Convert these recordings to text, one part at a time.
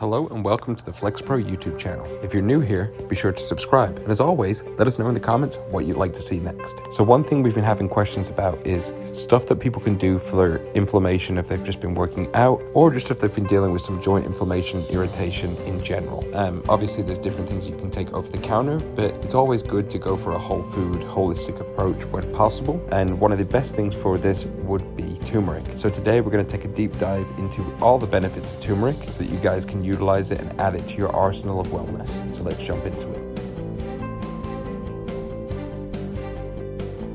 Hello and welcome to the FlexPro YouTube channel. If you're new here, be sure to subscribe. And as always, let us know in the comments what you'd like to see next. So one thing we've been having questions about is stuff that people can do for inflammation if they've just been working out, or just if they've been dealing with some joint inflammation, irritation in general. Obviously there's different things you can take over the counter, but it's always good to go for a whole food, holistic approach when possible. And one of the best things for this would be turmeric. So today we're going to take a deep dive into all the benefits of turmeric so that you guys can utilize it and add it to your arsenal of wellness. So let's jump into it.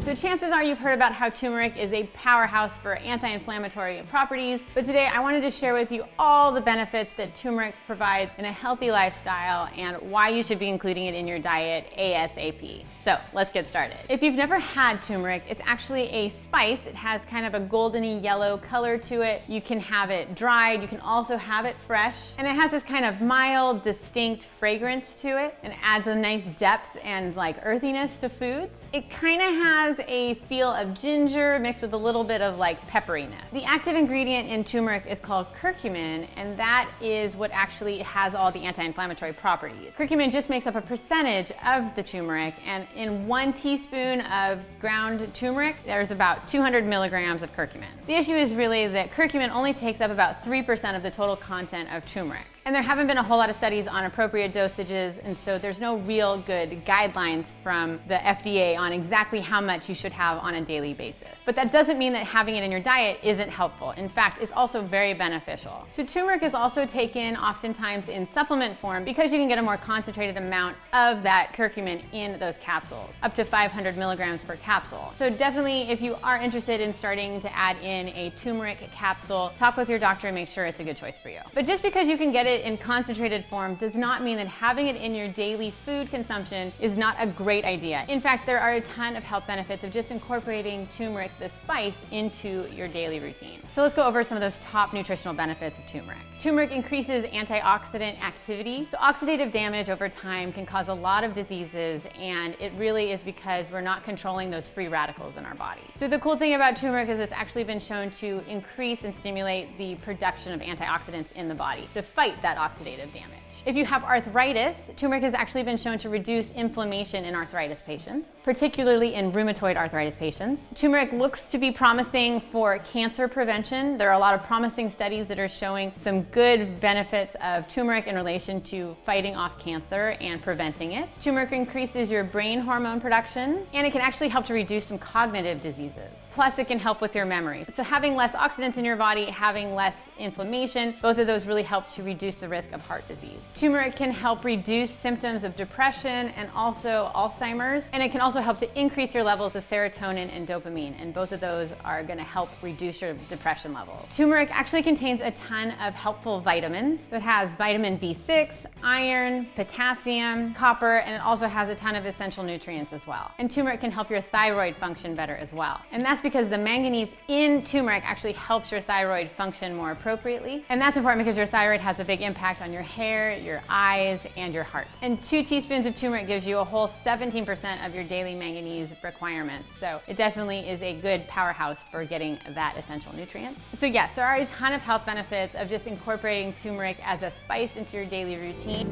So chances are you've heard about how turmeric is a powerhouse for anti-inflammatory properties, but today I wanted to share with you all the benefits that turmeric provides in a healthy lifestyle and why you should be including it in your diet ASAP. So let's get started. If you've never had turmeric, it's actually a spice. It has kind of a goldeny yellow color to it. You can have it dried, you can also have it fresh, and it has this kind of mild, distinct fragrance to it and adds a nice depth and like earthiness to foods. It kind of has a feel of ginger mixed with a little bit of like pepperiness. The active ingredient in turmeric is called curcumin, and that is what actually has all the anti-inflammatory properties. Curcumin just makes up a percentage of the turmeric, and in 1 teaspoon of ground turmeric, there's about 200 milligrams of curcumin. The issue is really that curcumin only takes up about 3% of the total content of turmeric. And there haven't been a whole lot of studies on appropriate dosages, and so there's no real good guidelines from the FDA on exactly how much you should have on a daily basis. But that doesn't mean that having it in your diet isn't helpful. In fact, it's also very beneficial. So turmeric is also taken oftentimes in supplement form because you can get a more concentrated amount of that curcumin in those capsules, up to 500 milligrams per capsule. So definitely, if you are interested in starting to add in a turmeric capsule, talk with your doctor and make sure it's a good choice for you. But just because you can get it in concentrated form does not mean that having it in your daily food consumption is not a great idea. In fact, there are a ton of health benefits of just incorporating turmeric, the spice, into your daily routine. So let's go over some of those top nutritional benefits of turmeric. Turmeric increases antioxidant activity. So oxidative damage over time can cause a lot of diseases, and it really is because we're not controlling those free radicals in our body. So the cool thing about turmeric is it's actually been shown to increase and stimulate the production of antioxidants in the body to fight that oxidative damage. If you have arthritis, turmeric has actually been shown to reduce inflammation in arthritis patients, particularly in rheumatoid arthritis patients. Turmeric looks to be promising for cancer prevention. There are a lot of promising studies that are showing some good benefits of turmeric in relation to fighting off cancer and preventing it. Turmeric increases your brain hormone production, and it can actually help to reduce some cognitive diseases. Plus, it can help with your memories. So having less oxidants in your body, having less inflammation, both of those really help to reduce the risk of heart disease. Turmeric can help reduce symptoms of depression and also Alzheimer's, and it can also help to increase your levels of serotonin and dopamine, and both of those are going to help reduce your depression levels. Turmeric actually contains a ton of helpful vitamins. So it has vitamin B6, iron, potassium, copper, and it also has a ton of essential nutrients as well. And turmeric can help your thyroid function better as well. And that's because the manganese in turmeric actually helps your thyroid function more appropriately. And that's important because your thyroid has a big impact on your hair, your eyes, and your heart. And 2 teaspoons of turmeric gives you a whole 17% of your daily manganese requirements. So it definitely is a good powerhouse for getting that essential nutrient. So yes, there are a ton of health benefits of just incorporating turmeric as a spice into your daily routine.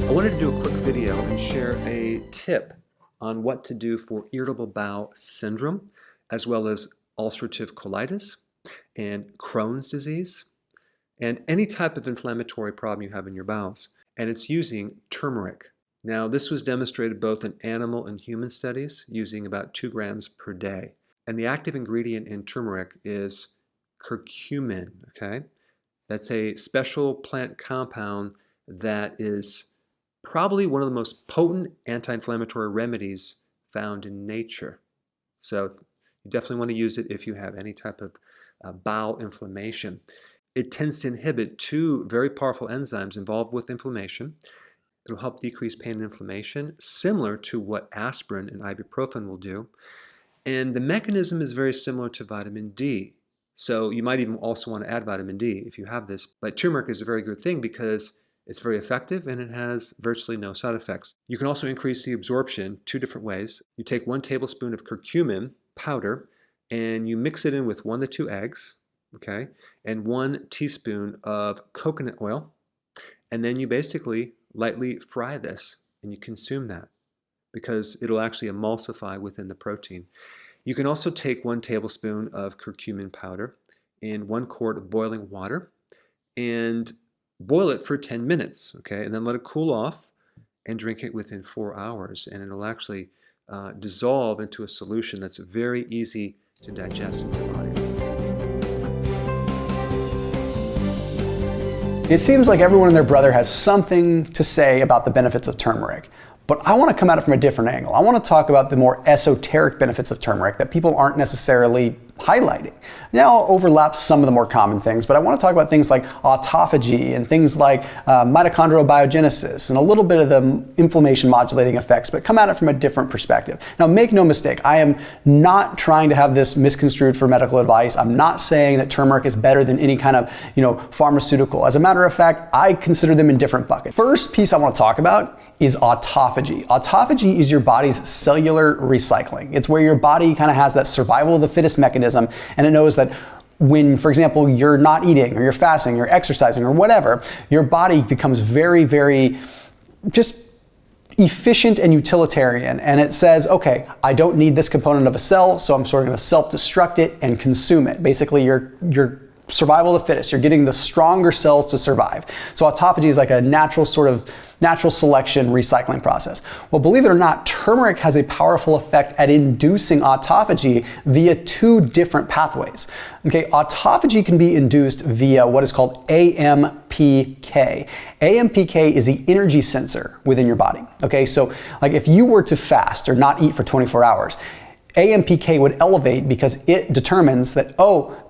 I wanted to do a quick video and share a tip on what to do for irritable bowel syndrome, as well as ulcerative colitis and Crohn's disease, and any type of inflammatory problem you have in your bowels. And it's using turmeric. Now, this was demonstrated both in animal and human studies using about 2 grams per day. And the active ingredient in turmeric is curcumin, okay? That's a special plant compound that is probably one of the most potent anti-inflammatory remedies found in nature. So you definitely want to use it if you have any type of bowel inflammation. It tends to inhibit 2 very powerful enzymes involved with inflammation. It'll help decrease pain and inflammation, similar to what aspirin and ibuprofen will do. And the mechanism is very similar to vitamin D. So you might even also want to add vitamin D if you have this. But turmeric is a very good thing because it's very effective and it has virtually no side effects. You can also increase the absorption 2 different ways. You take 1 tablespoon of curcumin powder and you mix it in with 1 to 2 eggs. okay, and 1 teaspoon of coconut oil, and then you basically lightly fry this and you consume that because it'll actually emulsify within the protein. You can also take 1 tablespoon of curcumin powder in 1 quart of boiling water and boil it for 10 minutes, okay, and then let it cool off and drink it within 4 hours, and it'll actually dissolve into a solution that's very easy to digest in your body. It seems like everyone and their brother has something to say about the benefits of turmeric. But I want to come at it from a different angle. I want to talk about the more esoteric benefits of turmeric that people aren't necessarily highlighting. Now, I'll overlap some of the more common things, but I want to talk about things like autophagy and things like mitochondrial biogenesis and a little bit of the inflammation modulating effects, but come at it from a different perspective. Now, make no mistake, I am not trying to have this misconstrued for medical advice. I'm not saying that turmeric is better than any kind of, pharmaceutical. As a matter of fact, I consider them in different buckets. First piece I want to talk about is autophagy. Autophagy is your body's cellular recycling. It's where your body kind of has that survival of the fittest mechanism, and it knows that when, for example, you're not eating or you're fasting, you're exercising or whatever, your body becomes very, very just efficient and utilitarian, and it says, okay, I don't need this component of a cell, so I'm sort of going to self-destruct it and consume it. Basically, you're survival of the fittest. You're getting the stronger cells to survive. So autophagy is like a natural selection recycling process. Well, believe it or not, turmeric has a powerful effect at inducing autophagy via 2 different pathways. Okay, autophagy can be induced via what is called AMPK. AMPK is the energy sensor within your body. Okay, so like if you were to fast or not eat for 24 hours, AMPK would elevate because it determines that,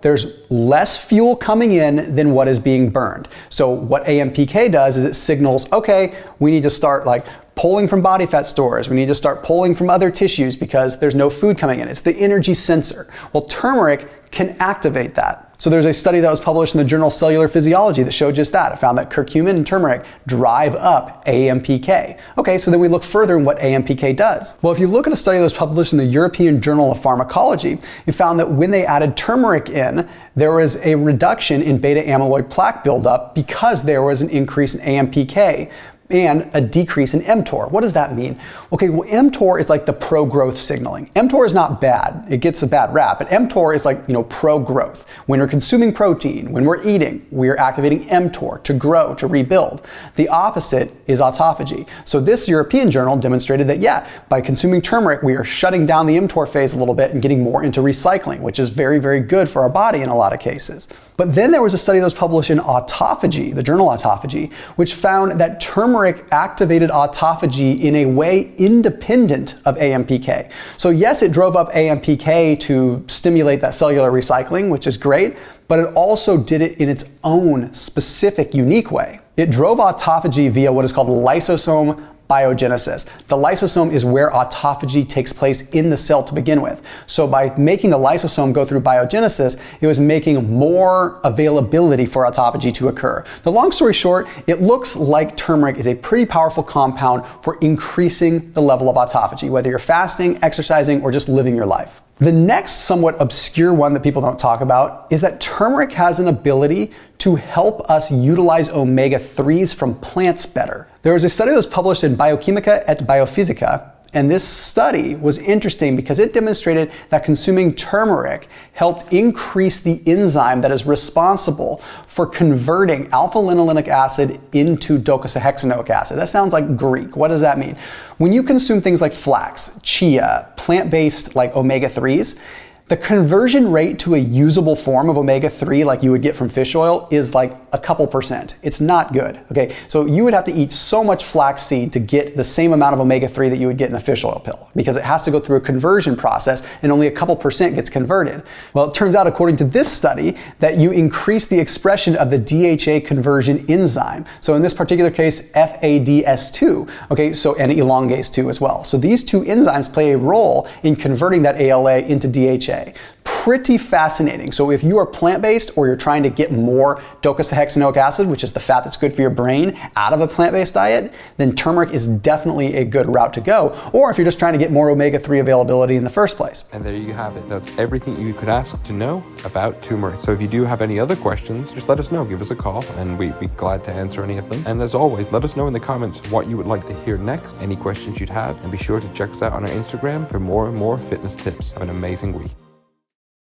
there's less fuel coming in than what is being burned. So what AMPK does is it signals, okay, we need to start pulling from body fat stores. We need to start pulling from other tissues because there's no food coming in. It's the energy sensor. Well, turmeric can activate that. So there's a study that was published in the journal Cellular Physiology that showed just that. It found that curcumin and turmeric drive up AMPK. Okay, so then we look further in what AMPK does. Well, if you look at a study that was published in the European Journal of Pharmacology, it found that when they added turmeric in, there was a reduction in beta amyloid plaque buildup because there was an increase in AMPK and a decrease in mTOR. What does that mean? Okay, well, mTOR is like the pro-growth signaling. mTOR is not bad. It gets a bad rap, but mTOR is like, pro-growth. When we're consuming protein, when we're eating, we're activating mTOR to grow, to rebuild. The opposite is autophagy. So this European journal demonstrated that, by consuming turmeric, we are shutting down the mTOR phase a little bit and getting more into recycling, which is very, very good for our body in a lot of cases. But then there was a study that was published in Autophagy, the journal Autophagy, which found that turmeric activated autophagy in a way independent of AMPK. So yes, it drove up AMPK to stimulate that cellular recycling, which is great, but it also did it in its own specific, unique way. It drove autophagy via what is called lysosome biogenesis. The lysosome is where autophagy takes place in the cell to begin with. So by making the lysosome go through biogenesis, it was making more availability for autophagy to occur. The long story short, it looks like turmeric is a pretty powerful compound for increasing the level of autophagy, whether you're fasting, exercising, or just living your life. The next somewhat obscure one that people don't talk about is that turmeric has an ability to help us utilize omega-3s from plants better. There was a study that was published in Biochimica et Biophysica, and this study was interesting because it demonstrated that consuming turmeric helped increase the enzyme that is responsible for converting alpha-linolenic acid into docosahexaenoic acid. That sounds like Greek. What does that mean? When you consume things like flax, chia, plant-based like omega-3s, the conversion rate to a usable form of omega-3 like you would get from fish oil is like a couple percent. It's not good. Okay, so you would have to eat so much flaxseed to get the same amount of omega-3 that you would get in a fish oil pill because it has to go through a conversion process and only a couple percent gets converted. Well, it turns out according to this study that you increase the expression of the DHA conversion enzyme. So in this particular case, FADS2, okay, so and elongase 2 as well. So these two enzymes play a role in converting that ALA into DHA. Pretty fascinating. So if you are plant-based or you're trying to get more docosahexaenoic acid, which is the fat that's good for your brain, out of a plant-based diet, then turmeric is definitely a good route to go. Or if you're just trying to get more omega-3 availability in the first place. And there you have it. That's everything you could ask to know about turmeric. So if you do have any other questions, just let us know. Give us a call and we'd be glad to answer any of them. And as always, let us know in the comments what you would like to hear next, any questions you'd have, and be sure to check us out on our Instagram for more and more fitness tips. Have an amazing week.